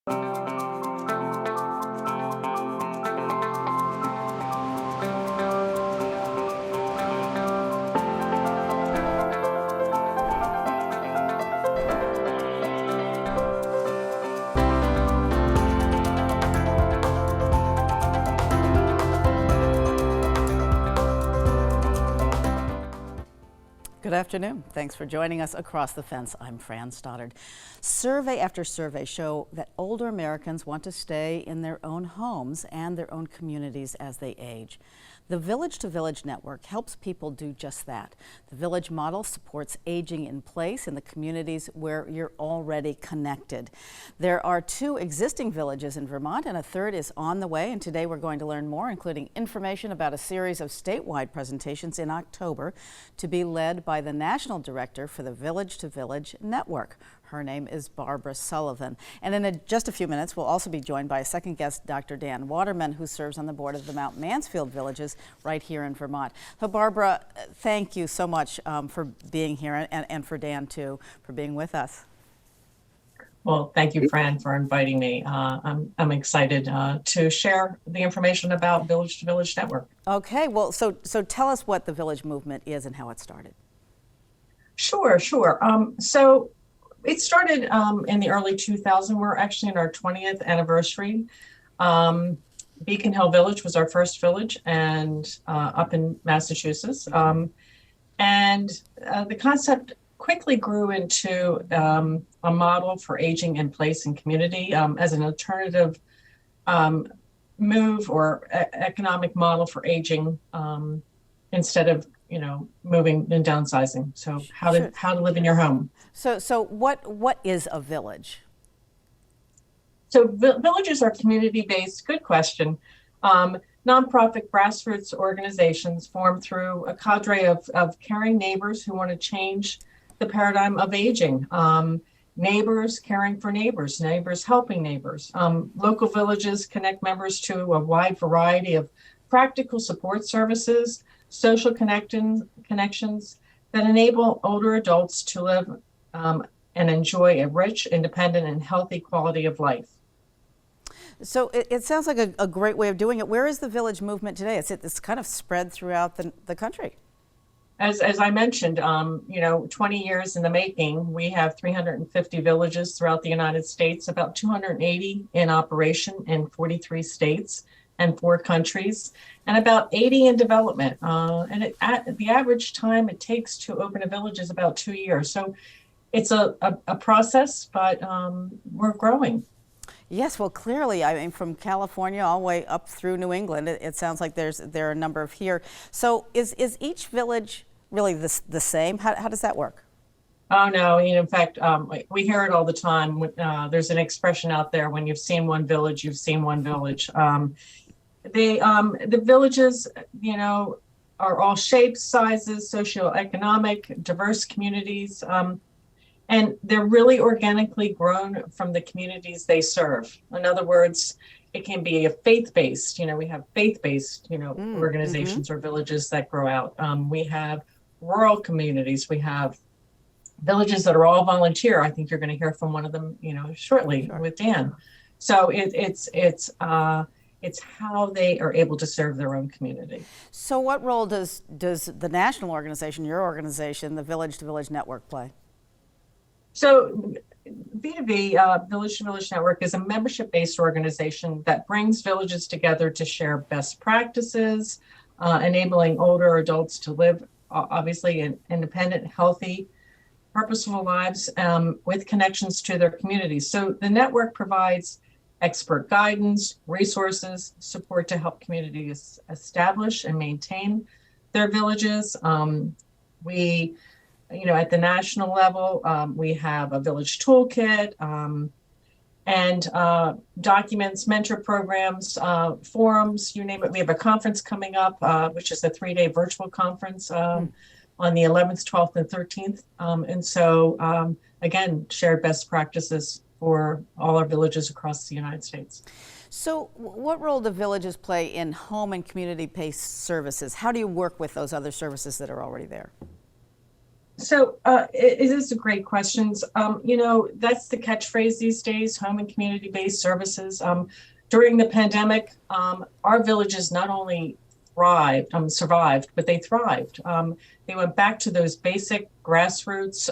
Good afternoon. Thanks for joining us across the fence. I'm Fran Stoddard. Survey after survey show that older Americans want to stay in their own homes and their own communities as they age. The Village to Village Network helps people do just that. The Village model supports aging in place in the communities where you're already connected. There are 2 existing villages in Vermont and a third is on the way, and today we're going to learn more, including information about a series of statewide presentations in October to be led by the National Director for the Village to Village Network. Her name is Barbara Sullivan. And in just a few minutes, we'll also be joined by a second guest, Dr. Dan Waterman, who serves on the board of the Mount Mansfield Villages right here in Vermont. So Barbara, thank you so much for being here, and for Dan too, for being with us. Well, thank you, Fran, for inviting me. I'm excited to share the information about Village to Village Network. Okay, well, so tell us what the Village movement is and how it started. Sure. So it started in the early 2000s. We're actually in our 20th anniversary. Beacon Hill Village was our first village, and up in Massachusetts. And the concept quickly grew into a model for aging in place and community as an alternative move or economic model for aging instead of moving and downsizing. So how to live in your home. So what is a village? So villages are community-based, good question. Nonprofit grassroots organizations formed through a cadre of caring neighbors who want to change the paradigm of aging. Neighbors caring for neighbors, neighbors helping neighbors. Local villages connect members to a wide variety of practical support services, social connections that enable older adults to live and enjoy a rich, independent, and healthy quality of life. So it sounds like a great way of doing it. Where is the Village movement today? It's kind of spread throughout the country. As I mentioned, 20 years in the making, we have 350 villages throughout the United States, about 280 in operation in 43 states and 4 countries, and about 80 in development. And the average time it takes to open a village is about 2 years. So it's a process, but we're growing. Yes, well, clearly, I mean, from California all the way up through New England, it sounds like there are a number of here. So is each village really the same? How does that work? Oh, no. In fact, we hear it all the time. There's an expression out there: when you've seen one village, you've seen one village. The villages, are all shapes, sizes, socioeconomic, diverse communities. And they're really organically grown from the communities they serve. In other words, it can be a faith-based, we have faith-based, organizations or villages that grow out. We have rural communities. We have villages that are all volunteer. I think you're going to hear from one of them, shortly with Dan. So it's how they are able to serve their own community. So what role does the national organization, your organization, the Village to Village Network, play? So V2V, Village to Village Network, is a membership-based organization that brings villages together to share best practices, enabling older adults to live, obviously, independent, healthy, purposeful lives with connections to their communities. So the network provides expert guidance, resources, support to help communities establish and maintain their villages. At the national level, we have a village toolkit and documents, mentor programs, forums, you name it. We have a conference coming up, which is a 3-day virtual conference on the 11th, 12th, and 13th. And so, again, shared best practices for all our villages across the United States. So what role do villages play in home and community-based services? How do you work with those other services that are already there? So it is a great questions. That's the catchphrase these days, home and community-based services. During the pandemic, our villages not only survived, but they thrived. They went back to those basic grassroots,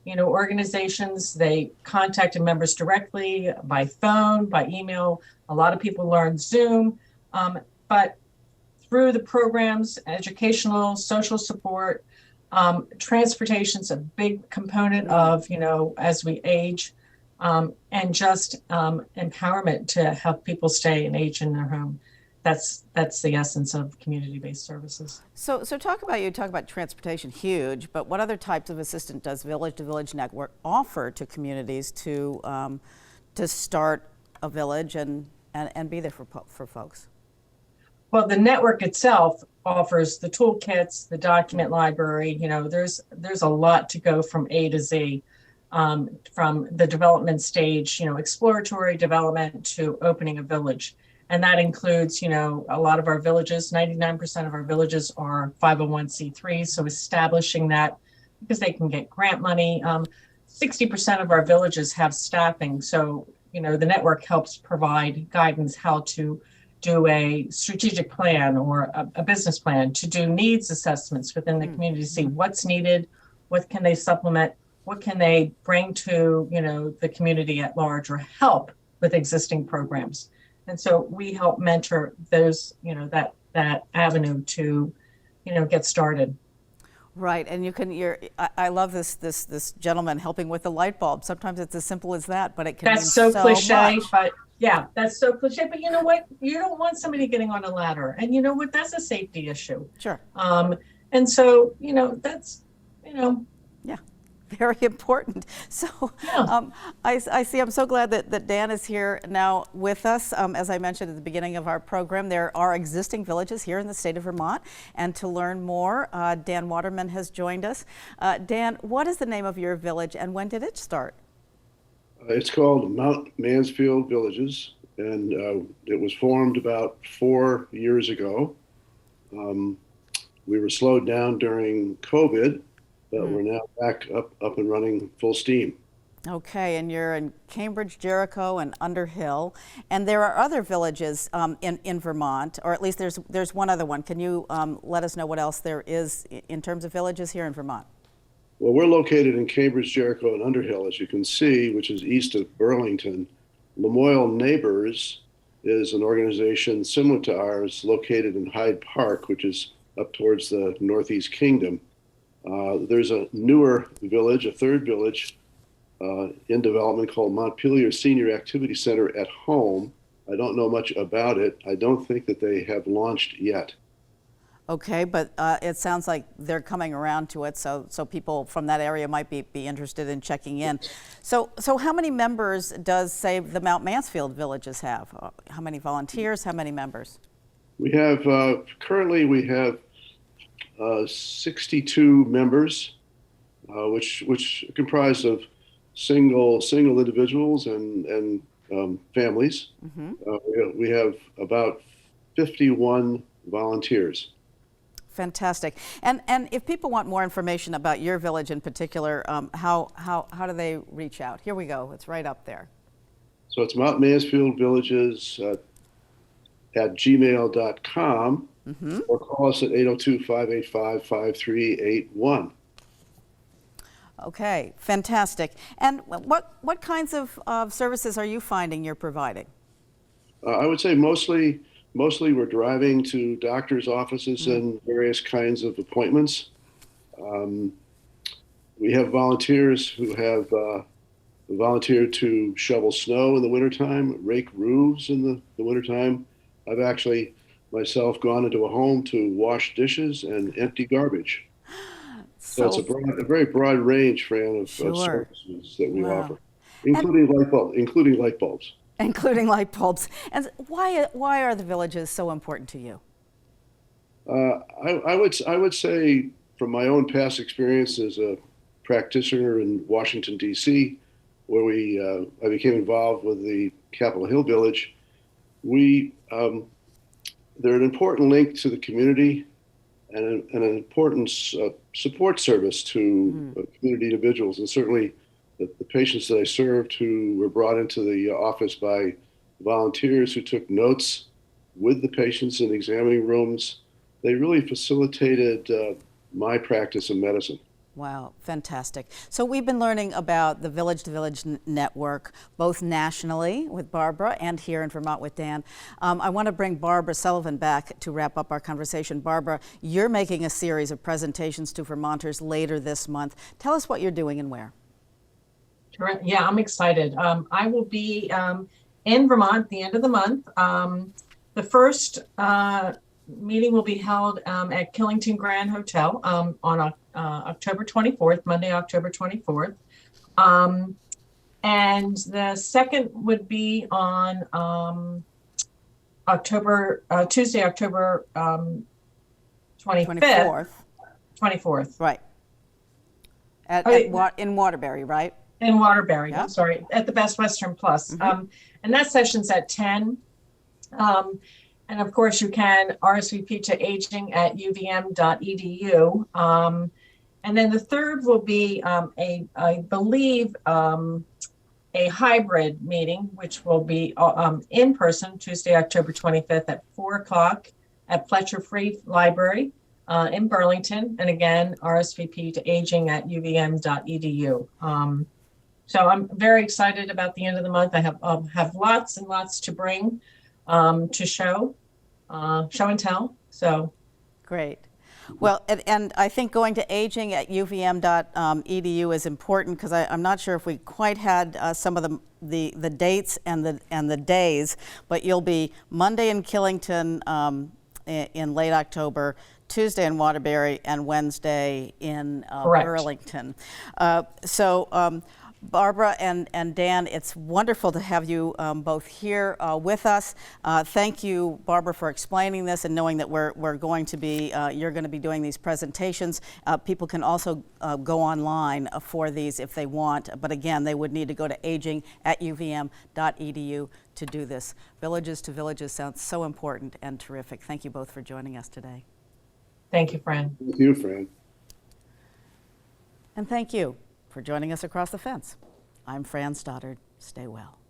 organizations. They contacted members directly by phone, by email. A lot of people learned Zoom, but through the programs, educational, social support, transportation's a big component of, as we age, and just empowerment to help people stay and age in their home. That's the essence of community-based services. So talk about transportation, huge, but what other types of assistance does Village to Village Network offer to communities to start a village and be there for folks? Well, the network itself offers the toolkits, the document library. There's a lot to go from A to Z, from the development stage, exploratory development to opening a village. And that includes, a lot of our villages, 99% of our villages are 501c3. So establishing that because they can get grant money. 60% of our villages have staffing. So, the network helps provide guidance how to do a strategic plan or a business plan, to do needs assessments within the community, to see what's needed, what can they supplement, what can they bring to, the community at large, or help with existing programs. And so we help mentor those, that avenue to, get started. Right, and I love this gentleman helping with the light bulb. Sometimes it's as simple as that, but it can That's mean so cliche, much. but yeah, that's so cliche. But you know what? You don't want somebody getting on a ladder, and you know what? That's a safety issue. Sure. And so that's Yeah, very important. So yeah. I see. I'm so glad that Dan is here now with us. As I mentioned at the beginning of our program, there are existing villages here in the state of Vermont. And to learn more, Dan Waterman has joined us. Dan, what is the name of your village and when did it start? It's called Mount Mansfield Villages, and it was formed about 4 years ago. We were slowed down during COVID, but we're now back up and running full steam. Okay, and you're in Cambridge, Jericho, and Underhill, and there are other villages in Vermont, or at least there's one other one. Can you let us know what else there is in terms of villages here in Vermont? Well, we're located in Cambridge, Jericho, and Underhill, as you can see, which is east of Burlington. Lamoille Neighbors is an organization similar to ours, located in Hyde Park, which is up towards the Northeast Kingdom. There's a newer village, a third village in development called Montpelier Senior Activity Center at Home. I don't know much about it. I don't think that they have launched yet. Okay, but it sounds like they're coming around to it, so people from that area might be interested in checking in. So how many members does, say, the Mount Mansfield Villages have? How many volunteers? How many members? We have currently 62 members, which are comprised of single individuals and families. Mm-hmm. We have about 51 volunteers. Fantastic. And if people want more information about your village in particular, how do they reach out? Here we go. It's right up there. So it's Mount Mansfield Villages at gmail.com, mm-hmm. or call us at 802-585-5381. Okay, fantastic. And what kinds of services are you finding you're providing? I would say mostly we're driving to doctors' offices and various kinds of appointments. We have volunteers who have volunteered to shovel snow in the wintertime, rake roofs in the wintertime. I've actually myself gone into a home to wash dishes and empty garbage. So it's a very broad range, Fran, of services that we offer, including light bulbs. Including light bulbs. And why are the villages so important to you? I would say, from my own past experience as a practitioner in Washington, D.C., where I became involved with the Capitol Hill Village, they're an important link to the community. and an important support service to community individuals. And certainly the patients that I served who were brought into the office by volunteers who took notes with the patients in examining rooms, they really facilitated my practice of medicine. Wow, fantastic. So we've been learning about the Village to Village network, both nationally with Barbara and here in Vermont with Dan. I want to bring Barbara Sullivan back to wrap up our conversation. Barbara, you're making a series of presentations to Vermonters later this month. Tell us what you're doing and where. Yeah, I'm excited. I will be in Vermont at the end of the month. The first meeting will be held at Killington Grand Hotel on October 24th, Monday, October 24th. And the second would be on Tuesday, October 25th. 24th. Right. In Waterbury, right? In Waterbury, Yeah. I'm sorry, at the Best Western Plus. Mm-hmm. And that session's at 10. And of course, you can RSVP to aging at uvm.edu. And then the third will be I believe, a hybrid meeting, which will be in person Tuesday, October 25th at 4 o'clock at Fletcher Free Library in Burlington. And again, RSVP to aging at uvm.edu. So I'm very excited about the end of the month. I have lots and lots to bring to show and tell. So great. Well, and I think going to aging at uvm.edu is important because I'm not sure if we quite had some of the dates and the days, but you'll be Monday in Killington in late October, Tuesday in Waterbury, and Wednesday in Burlington. Barbara and Dan, it's wonderful to have you both here with us. Thank you, Barbara, for explaining this and knowing that we're going to be, you're going to be doing these presentations. People can also go online for these if they want, but again, they would need to go to aging at uvm.edu to do this. Villages to Villages sounds so important and terrific. Thank you both for joining us today. Thank you, Fran. Thank you, Fran. And thank you for joining us across the fence. I'm Fran Stoddard. Stay well.